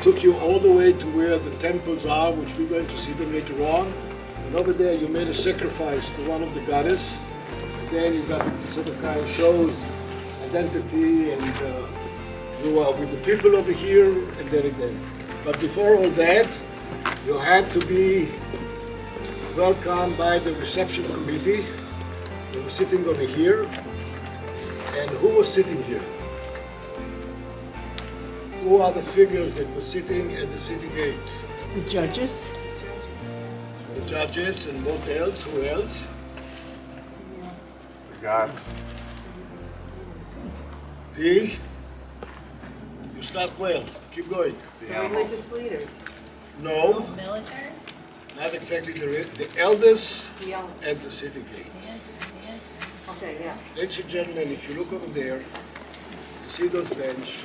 took you all the way to where the temples are, which we're going to see them later on. And over there you made a sacrifice to one of the goddess. And then you got sort of kind of shows identity, and you are with the people over here and there again. But before all that, you had to be welcomed by the reception committee. They were sitting over here. And who was sitting here? Who are the figures that were sitting at the city gates? The judges. The judges, and what else? Who else? The God. The? You start well. Keep going. The animal. Religious leaders. No, Military? not exactly the elders The elders. at the city gate. Okay, yeah. Ladies and gentlemen, if you look over there, you see those bench,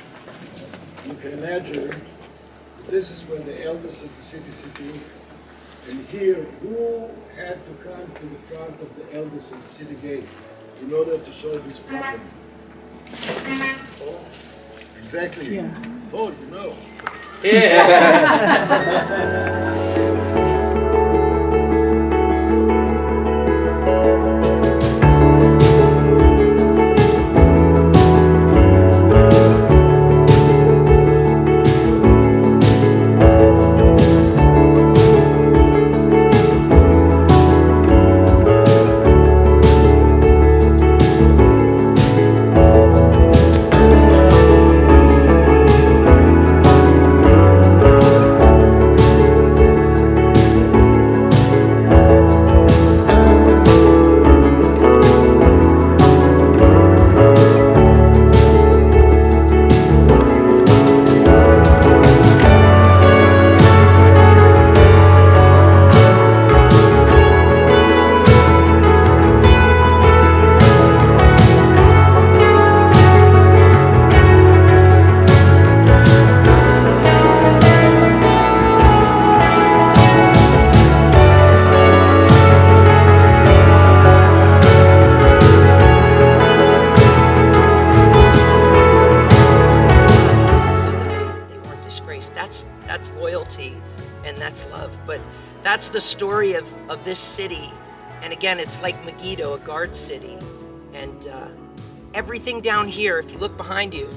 you can imagine that this is when the elders of the city sitting, and here, who had to come to the front of the elders of the city gate in order to solve this problem? Oh, exactly. Yeah. Oh, you know. That's loyalty and that's love. But that's the story of this city. And again, it's like Megiddo, a guard city. And everything down here, if you look behind you,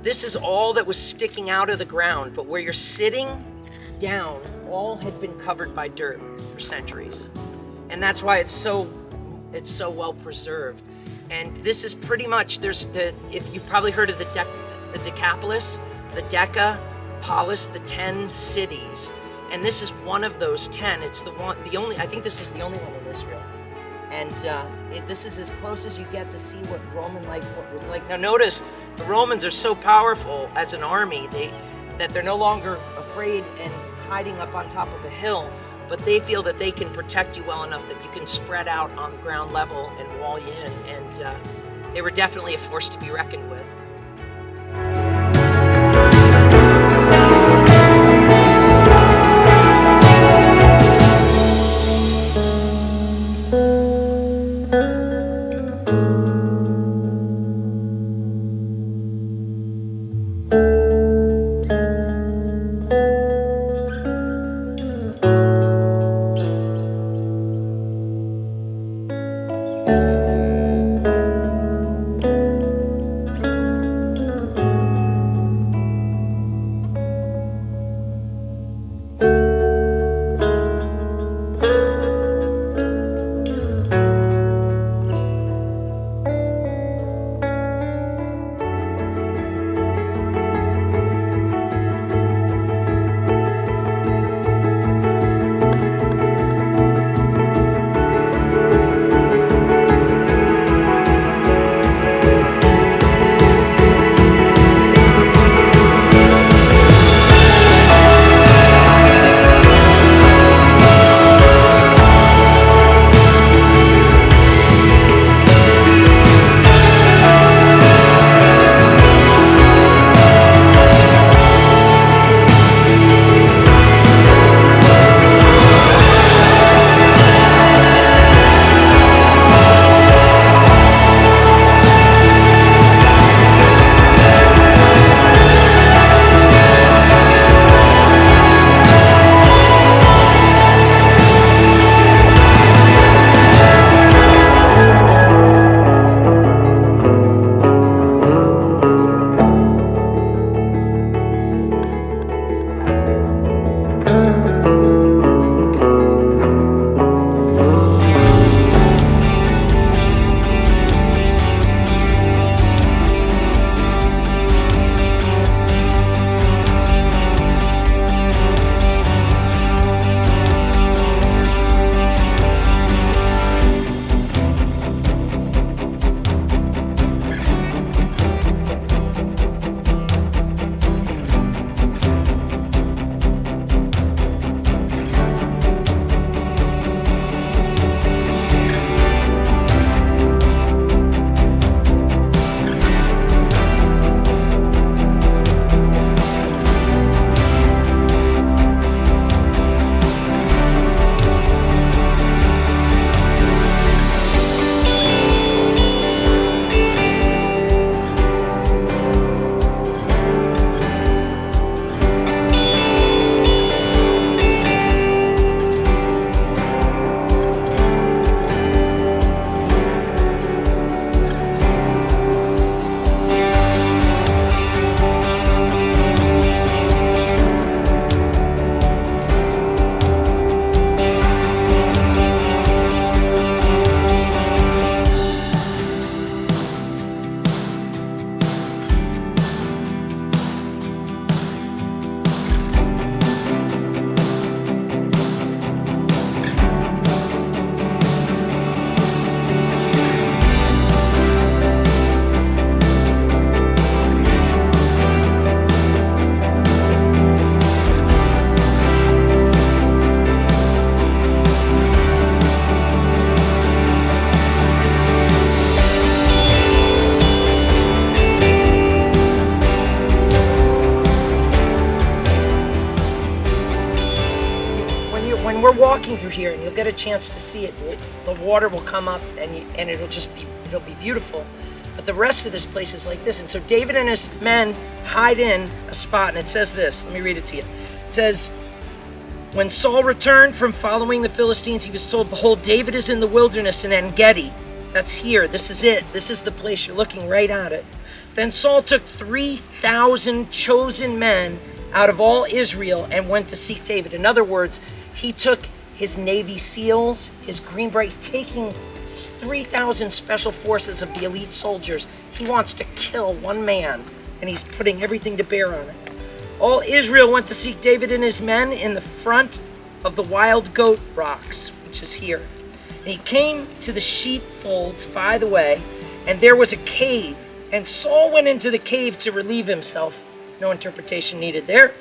this is all that was sticking out of the ground. But where you're sitting down, all had been covered by dirt for centuries. And that's why it's so well preserved. And this is pretty much, if you've probably heard of the Decapolis, the Decapolis, the 10 cities. And this is one of those 10. It's I think this is the only one in Israel. And this is as close as you get to see what Roman life was like. Now notice, the Romans are so powerful as an army that they're no longer afraid and hiding up on top of a hill, but they feel that they can protect you well enough that you can spread out on the ground level and wall you in. And they were definitely a force to be reckoned with. through here, and you'll get a chance to see it. The water will come up, and it'll be beautiful. But the rest of this place is like this. And so David and his men hide in a spot, and it says this. Let me read it to you. It says, when Saul returned from following the Philistines, he was told, behold, David is in the wilderness in En-Gedi. That's here. This is it. This is the place. You're looking right at it. Then Saul took 3,000 chosen men out of all Israel and went to seek David. In other words, he took his Navy SEALs, his Green Berets, taking 3,000 special forces of the elite soldiers. He wants to kill one man, and he's putting everything to bear on it. All Israel went to seek David and his men in the front of the Wild Goat Rocks, which is here. And he came to the sheepfolds by the way, and there was a cave. And Saul went into the cave to relieve himself. No interpretation needed there.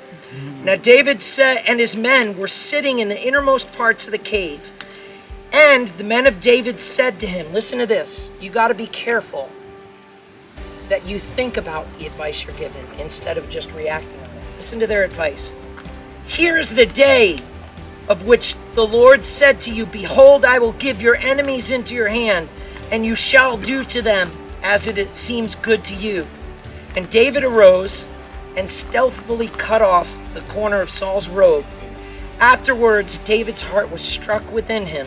Now David and his men were sitting in the innermost parts of the cave. And the men of David said to him, listen to this, you got to be careful that you think about the advice you're given instead of just reacting on it. Listen to their advice. Here's the day of which the Lord said to you, behold, I will give your enemies into your hand, and you shall do to them as it seems good to you. And David arose and stealthily cut off the corner of Saul's robe. Afterwards, David's heart was struck within him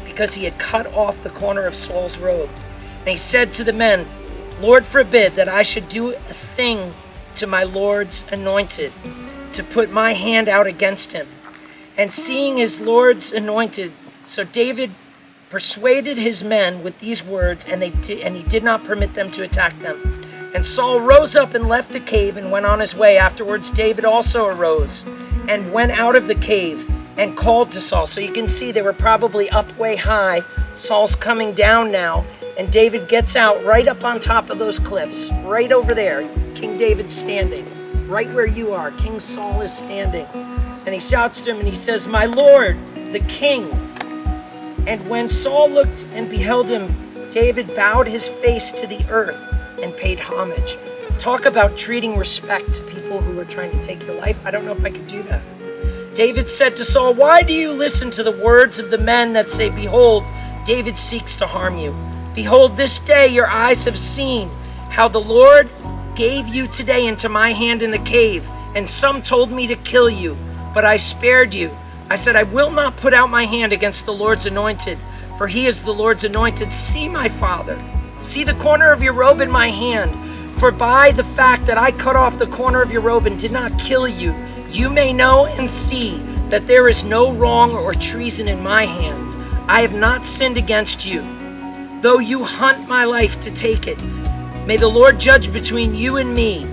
because he had cut off the corner of Saul's robe. And he said to the men, Lord forbid that I should do a thing to my Lord's anointed, to put my hand out against him. And seeing his Lord's anointed, so David persuaded his men with these words, and he did not permit them to attack them. And Saul rose up and left the cave and went on his way. Afterwards, David also arose and went out of the cave and called to Saul. So you can see they were probably up way high. Saul's coming down now, and David gets out right up on top of those cliffs, right over there. King David's standing, right where you are. King Saul is standing. And he shouts to him and he says, my Lord, the king. And when Saul looked and beheld him, David bowed his face to the earth and paid homage. Talk about treating respect to people who are trying to take your life. I don't know if I could do that. David said to Saul, why do you listen to the words of the men that say, behold, David seeks to harm you? Behold, this day your eyes have seen how the Lord gave you today into my hand in the cave, and some told me to kill you, but I spared you. I said, I will not put out my hand against the Lord's anointed, for he is the Lord's anointed. See, my father, see the corner of your robe in my hand, for by the fact that I cut off the corner of your robe and did not kill you, you may know and see that there is no wrong or treason in my hands. I have not sinned against you, though you hunt my life to take it. May the Lord judge between you and me.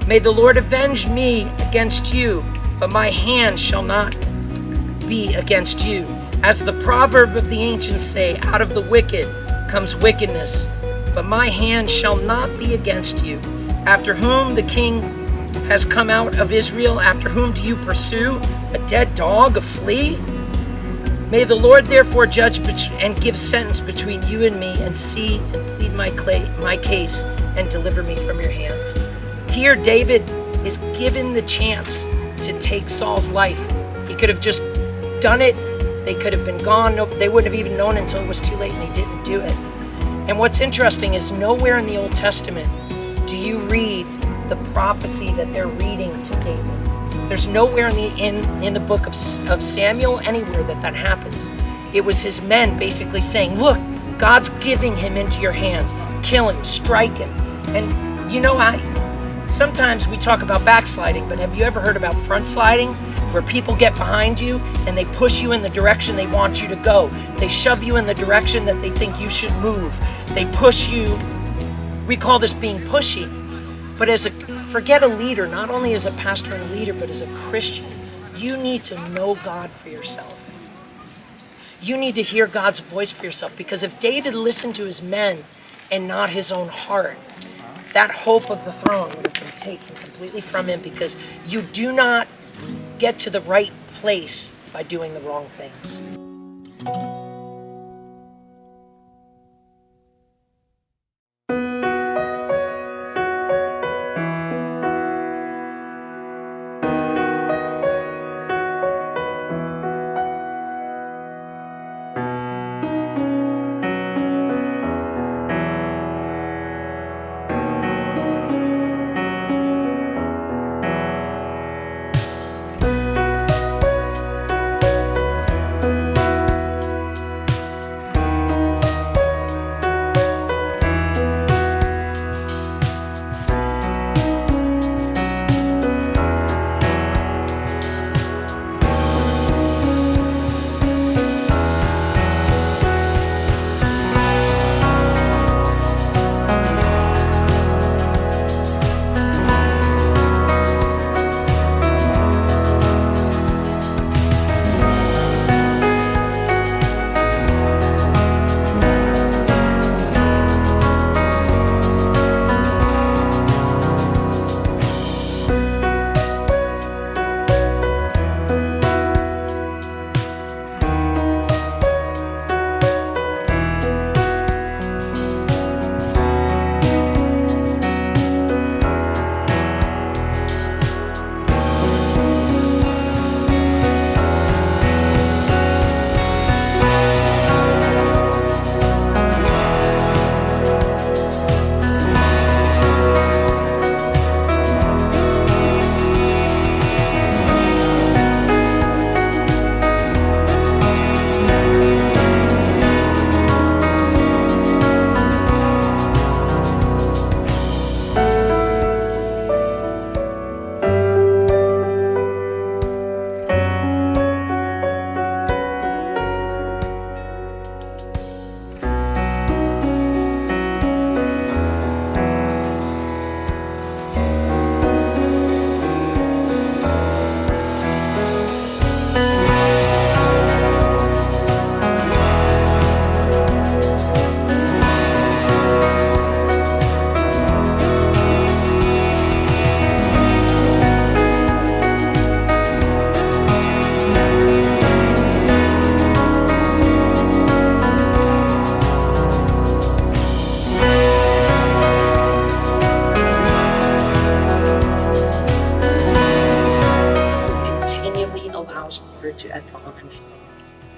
May the Lord avenge me against you, but my hand shall not be against you. As the proverb of the ancients say, out of the wicked comes wickedness, but my hand shall not be against you. After whom the king has come out of Israel, after whom do you pursue? A dead dog, a flea? May the Lord therefore judge and give sentence between you and me, and see and plead my case and deliver me from your hands. Here David is given the chance to take Saul's life. He could have just done it. They could have been gone. They wouldn't have even known until it was too late, and he didn't do it. And what's interesting is nowhere in the Old Testament do you read the prophecy that they're reading to David. There's nowhere in the book of Samuel anywhere that happens. It was his men basically saying, look, God's giving him into your hands. Kill him, strike him. And you know, sometimes we talk about backsliding, but have you ever heard about front sliding? Where people get behind you and they push you in the direction they want you to go. They shove you in the direction that they think you should move. They push you. We call this being pushy. But forget a leader, not only as a pastor and a leader, but as a Christian, you need to know God for yourself. You need to hear God's voice for yourself, because if David listened to his men and not his own heart, that hope of the throne would have been taken completely from him, because you do not get to the right place by doing the wrong things.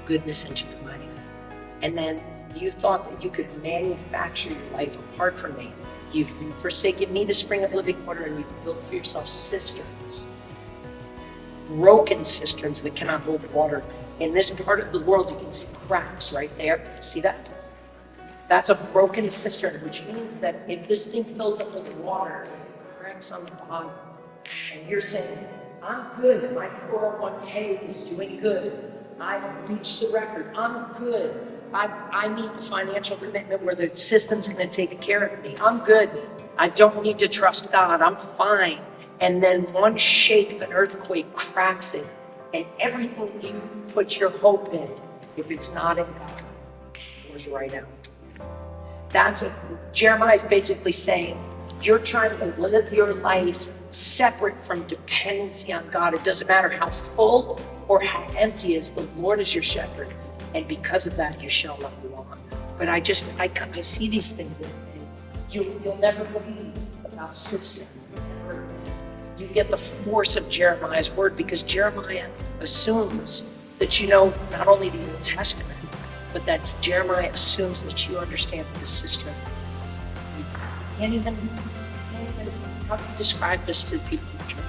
goodness into your life. And then you thought that you could manufacture your life apart from me. You've forsaken me, the spring of living water, and you've built for yourself cisterns, broken cisterns that cannot hold water. In this part of the world, you can see cracks right there. See that? That's a broken cistern, which means that if this thing fills up with water, it cracks on the bottom. And you're saying, I'm good. My 401k is doing good. I've reached the record. I'm good. I meet the financial commitment where the system's going to take care of me. I'm good. I don't need to trust God. I'm fine. And then one shake of an earthquake cracks it. And everything that you put your hope in, if it's not in God, goes right out. Jeremiah's basically saying, you're trying to live your life separate from dependency on God. It doesn't matter how full or how empty it is, the Lord is your shepherd. And because of that, you shall not want. But I see these things, and you'll never believe about systems. You get the force of Jeremiah's word, because Jeremiah assumes that you know not only the Old Testament, but that Jeremiah assumes that you understand the system. You can't even, how do you describe this to the people in the church?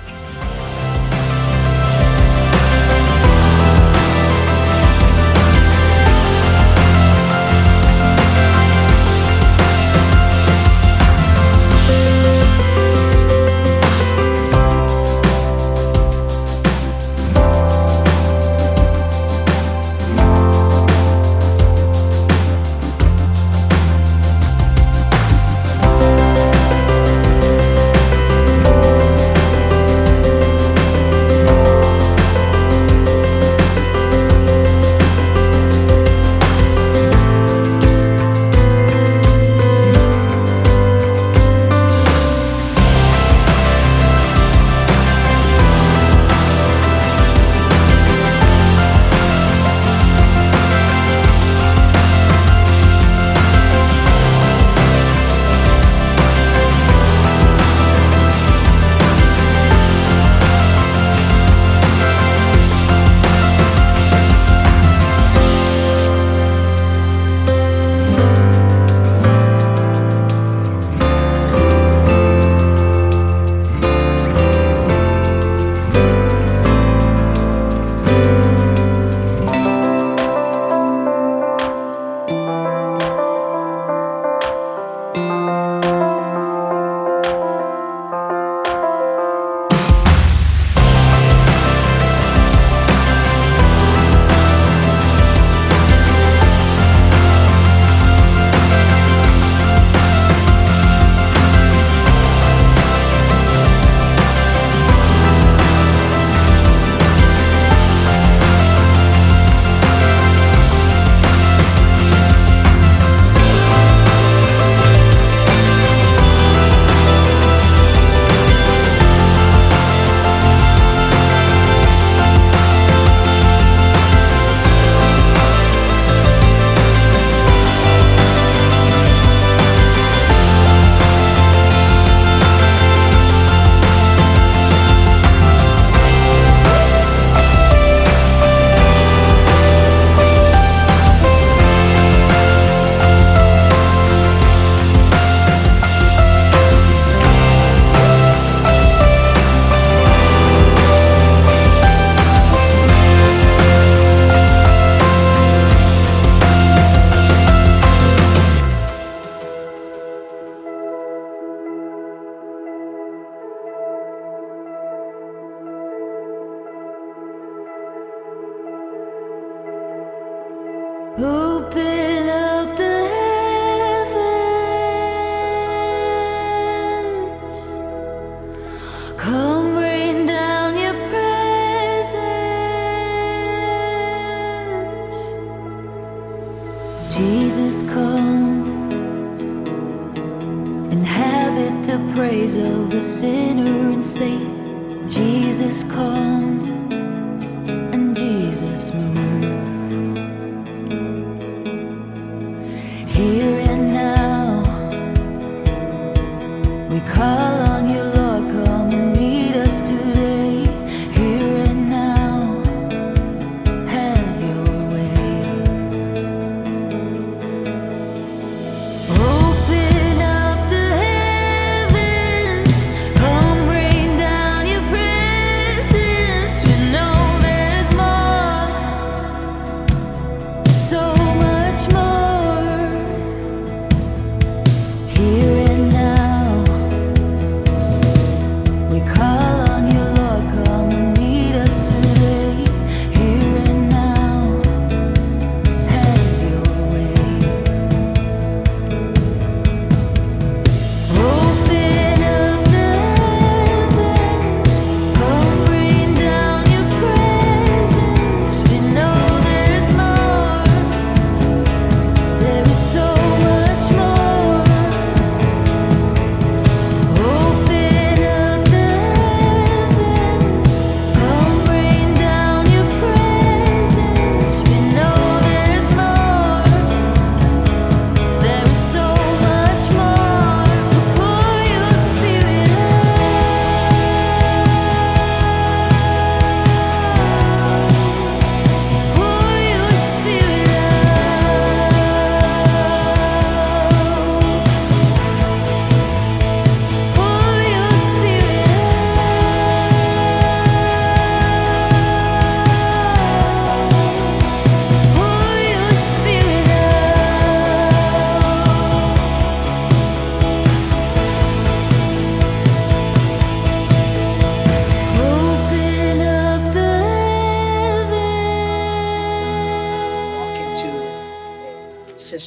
Open up the heavens, come rain down your presence. Jesus, come, inhabit the praise of the sinner and saint. Jesus, come, and Jesus, move. Here and now, we call on you, Lord, come and meet us today. Here and now, have your way.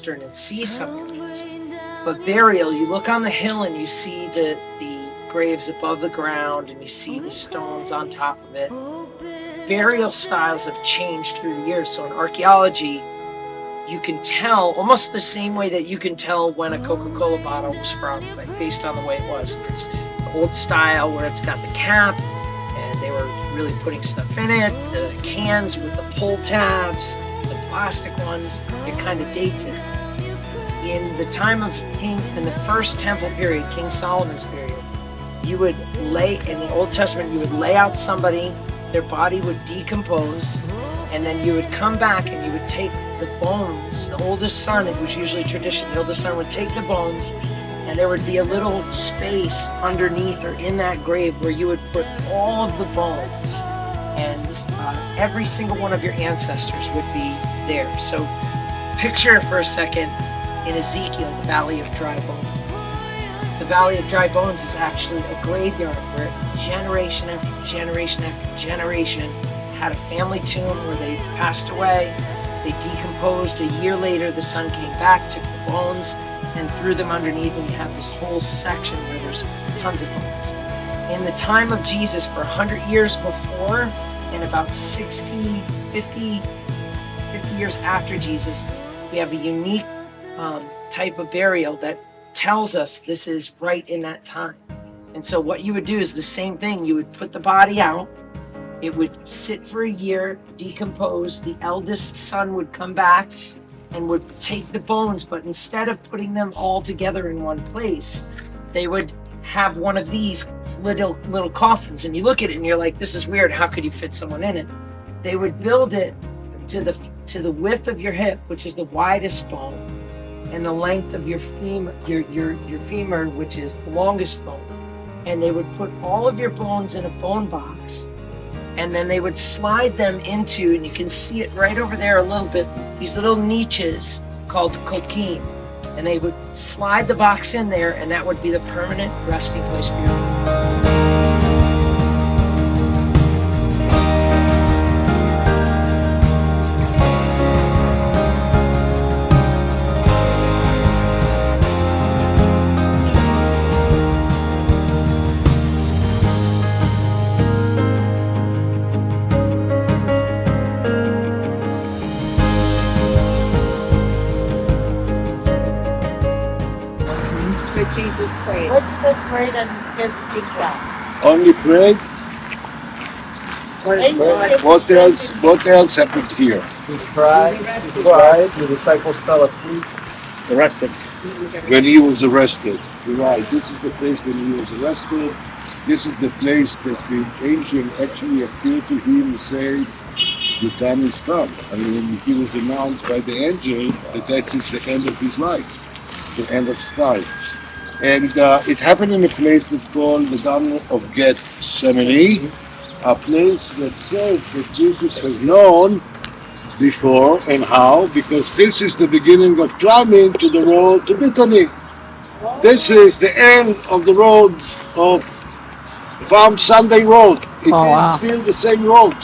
Western and see some graves. But burial, you look on the hill and you see the graves above the ground and you see the stones on top of it. Burial styles have changed through the years. So in archaeology, you can tell almost the same way that you can tell when a Coca-Cola bottle was from, based on the way it was. If it's the old style where it's got the cap and they were really putting stuff in it, the cans with the pull tabs, the plastic ones, it kind of dates it. In the time of in the first temple period, King Solomon's period, you would in the Old Testament, you would lay out somebody, their body would decompose, and then you would come back and you would take the bones. The oldest son, it was usually tradition, the oldest son would take the bones, and there would be a little space underneath or in that grave where you would put all of the bones, and every single one of your ancestors would be there. So picture for a second in Ezekiel, the Valley of Dry Bones. The Valley of Dry Bones is actually a graveyard where generation after generation after generation had a family tomb where they passed away, they decomposed. A year later, the son came back, took the bones, and threw them underneath, and you have this whole section where there's tons of bones. In the time of Jesus, for 100 years before, and about 50 years after Jesus, we have a unique type of burial that tells us this is right in that time. And so what you would do is the same thing. You would put the body out. It would sit for a year, decompose. The eldest son would come back and would take the bones, but instead of putting them all together in one place, they would have one of these little coffins. And you look at it and you're like, this is weird. How could you fit someone in it? They would build it to the width of your hip, which is the widest bone, and the length of your femur, your femur, which is the longest bone. And they would put all of your bones in a bone box, and then they would slide them into, and you can see it right over there a little bit, these little niches called kokim. And they would slide the box in there, and that would be the permanent resting place for your bones. But Jesus prayed. What does pray and get big round? Only prayed. What else happened here? He cried, the disciples fell asleep. Arrested. When he was arrested. Right. This is the place when he was arrested. This is the place that the angel actually appeared to him and said, the time is come. I mean, he was announced by the angel that is the end of his life, the end of his life. And it happened in a place that's called the Garden of Gethsemane, a place that says that Jesus has known before. And how? Because this is the beginning of climbing to the road to Bethany. This is the end of the road of Palm Sunday Road. It is still the same road.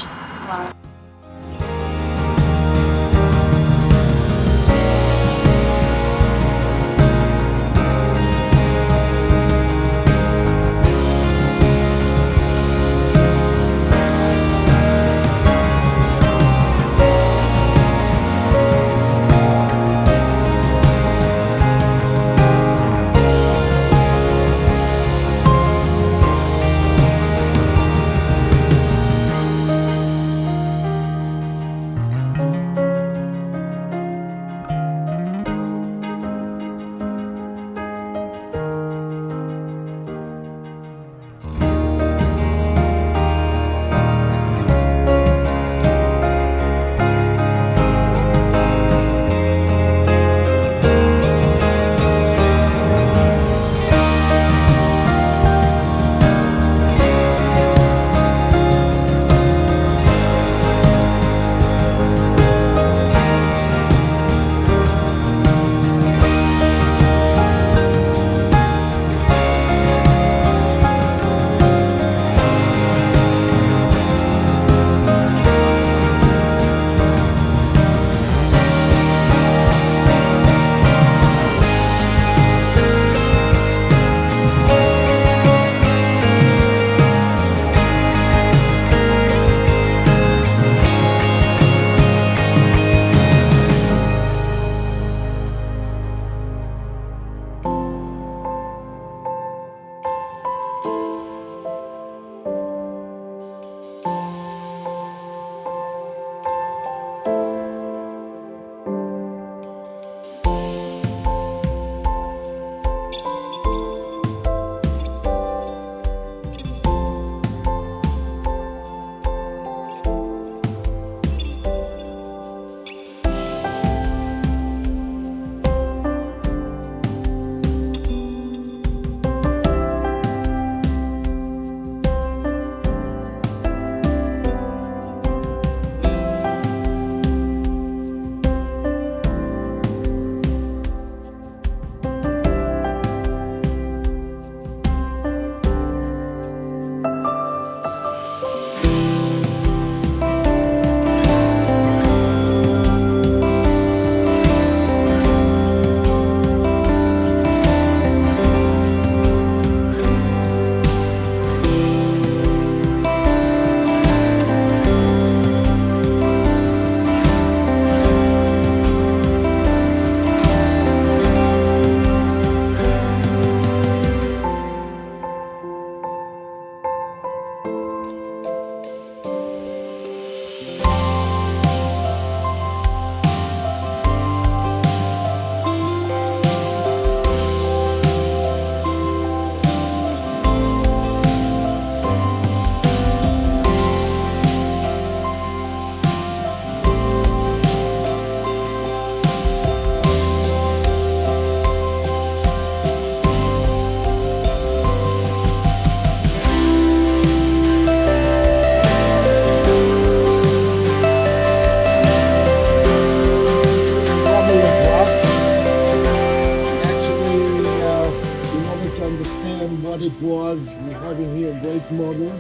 because we have in here a great model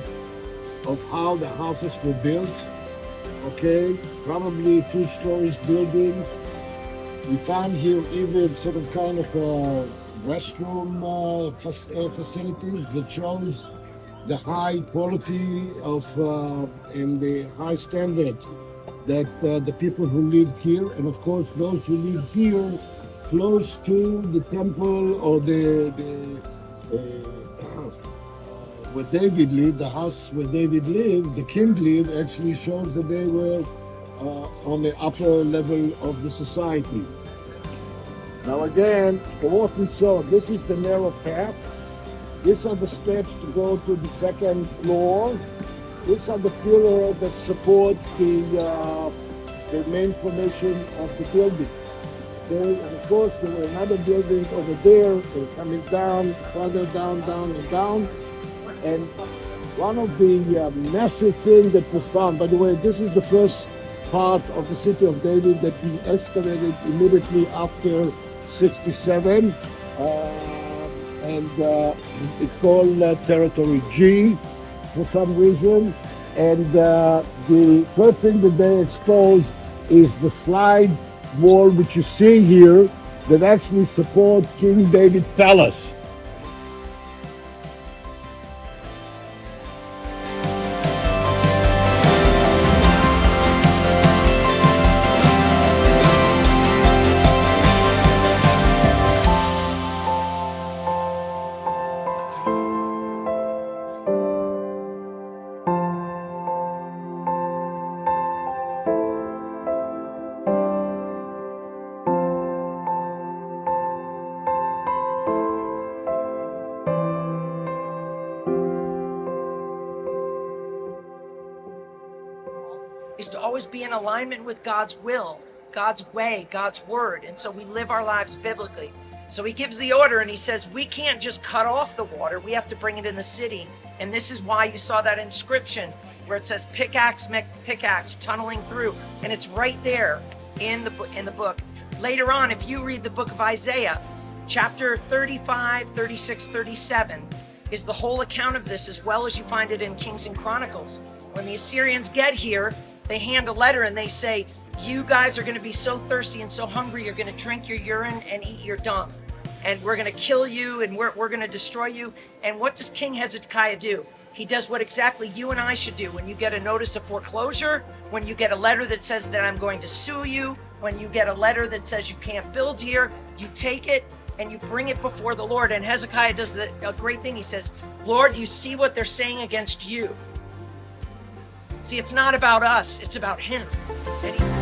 of how the houses were built. Okay, probably 2 stories building. We found here even sort of kind of restroom facilities that shows the high quality of and the high standard that the people who lived here, and of course those who lived here close to the temple or where David lived, the house where David lived, the king lived, actually shows that they were on the upper level of the society. Now again, for what we saw, this is the narrow path. These are the steps to go to the 2nd floor. These are the pillars that support the main formation of the building. Okay, and of course there were another building over there, coming down, further down, and down. And one of the massive things that was found, by the way, this is the first part of the city of David that we excavated immediately after 67. And it's called Territory G for some reason. And the first thing that they exposed is the slide wall, which you see here, that actually support King David Palace. Is to always be in alignment with God's will, God's way, God's word. And so we live our lives biblically. So he gives the order and he says, we can't just cut off the water. We have to bring it in the city. And this is why you saw that inscription where it says pickaxe, pickaxe, tunneling through. And it's right there in the book. Later on, if you read the book of Isaiah, chapter 35, 36, 37 is the whole account of this, as well as you find it in Kings and Chronicles. When the Assyrians get here, they hand a letter and they say, you guys are going to be so thirsty and so hungry, you're going to drink your urine and eat your dung. And we're going to kill you and we're going to destroy you. And what does King Hezekiah do? He does what exactly you and I should do. When you get a notice of foreclosure, when you get a letter that says that I'm going to sue you, when you get a letter that says you can't build here, you take it and you bring it before the Lord. And Hezekiah does a great thing. He says, Lord, you see what they're saying against you. See, it's not about us, it's about him. And he's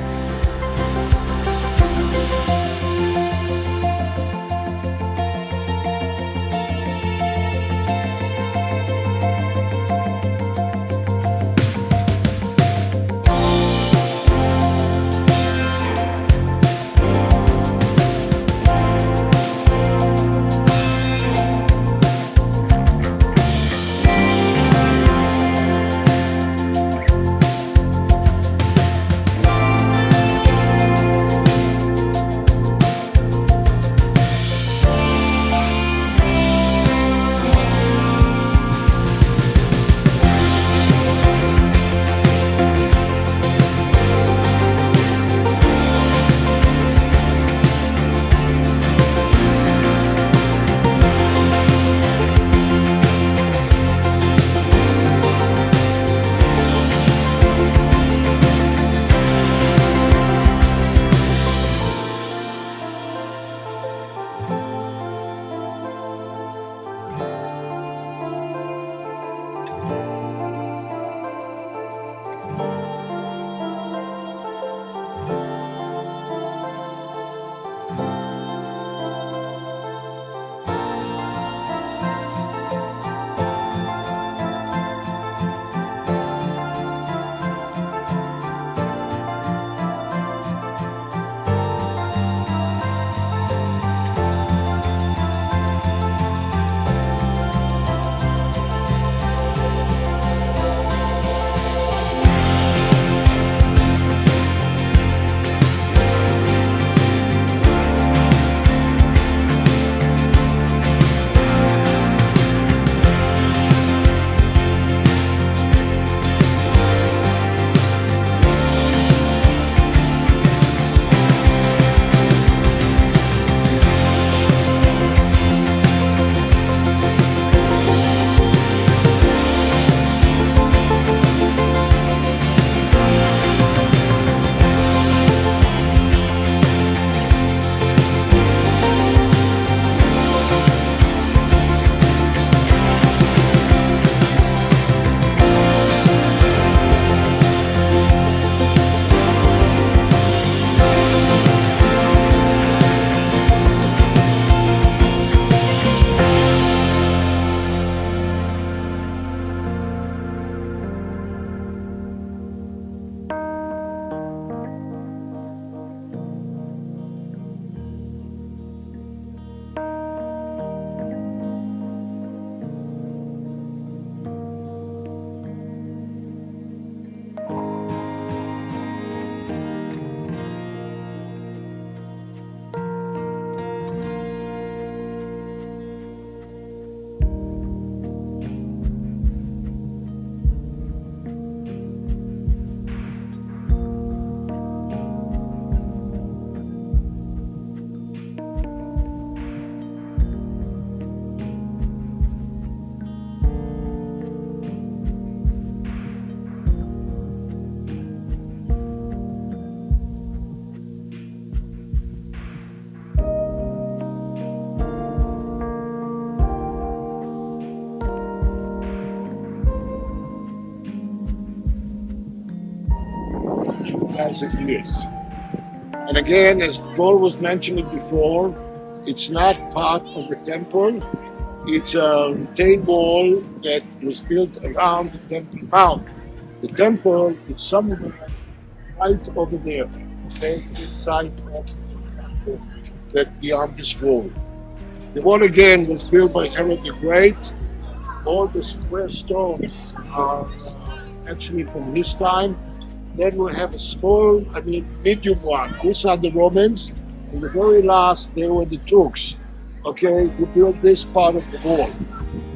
2,000 years. And again, as Paul was mentioning before, it's not part of the temple. It's a retaining wall that was built around the Temple Mount. The temple is somewhere right over there, okay, inside of the temple, that beyond this wall. The wall again was built by Herod the Great. All the square stones are actually from his time. Then we have a small, medium one. These are the Romans. And the very last, they were the Turks, okay, who built this part of the wall.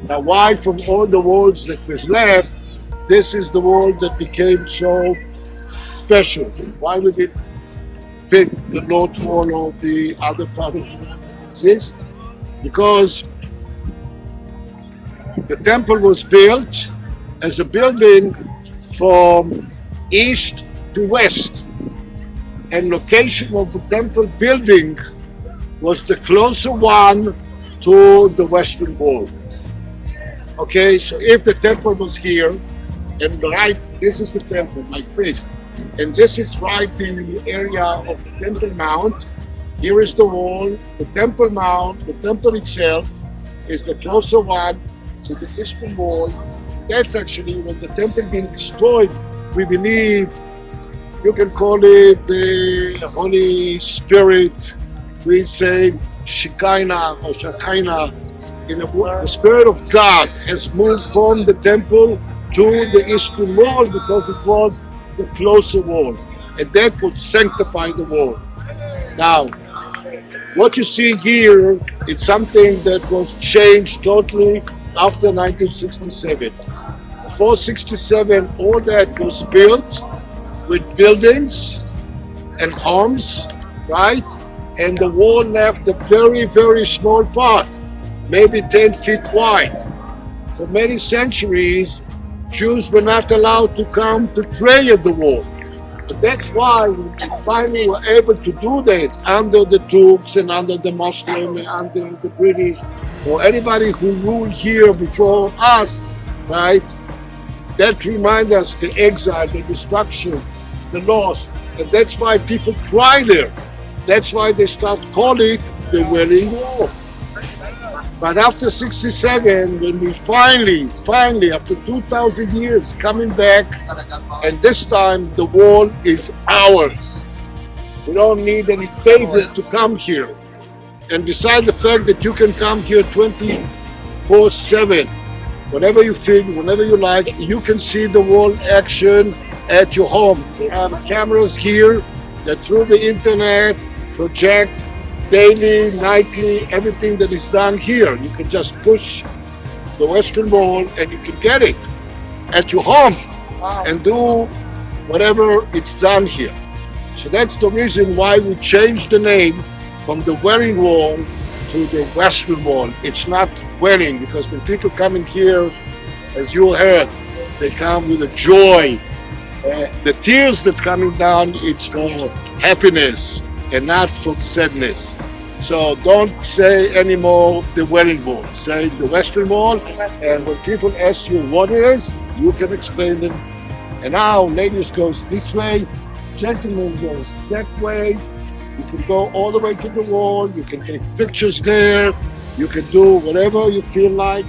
Now, why from all the walls that was left, this is the wall that became so special? Why we didn't pick the north wall or the other part of the wall that exists? Because the temple was built as a building from east to west, and location of the temple building was the closer one to the western wall. Okay, so if the temple was here, and right, this is the temple, my fist, and this is right in the area of the Temple Mount. Here is the wall, the Temple Mount, the temple itself is the closer one to the eastern wall. That's actually when the temple being destroyed, we believe, you can call it the Holy Spirit, we say Shekinah or Shekinah, the Spirit of God has moved from the temple to the eastern wall because it was the closer wall, and that would sanctify the wall. Now, what you see here, it's something that was changed totally after 1967. Before 67, all that was built with buildings and homes, right? And the wall left a very, very small part, maybe 10 feet wide. For many centuries, Jews were not allowed to come to pray at the wall. But that's why we finally were able to do that under the Turks and under the Muslim and under the British or anybody who ruled here before us, right? That reminds us the exile, the destruction, the loss. And that's why people cry there. That's why they start calling it the Wailing Wall. But after 67, when we finally, after 2,000 years, coming back, and this time the wall is ours. We don't need any favor to come here. And besides the fact that you can come here 24/7, whenever you feel, whenever you like, you can see the wall action at your home. They have cameras here that through the internet project daily, nightly, everything that is done here. You can just push the western wall and you can get it at your home and do whatever it's done here. So that's the reason why we changed the name from the Wailing Wall to the Western Wall. It's not Wailing, because when people come in here, as you heard, they come with a joy. The tears that coming down, it's for happiness and not for sadness. So don't say anymore the Wailing Wall. Say the Western Wall, and when people ask you what it is, you can explain them. And now ladies goes this way, gentlemen goes that way. You can go all the way to the wall, you can take pictures there, you can do whatever you feel like.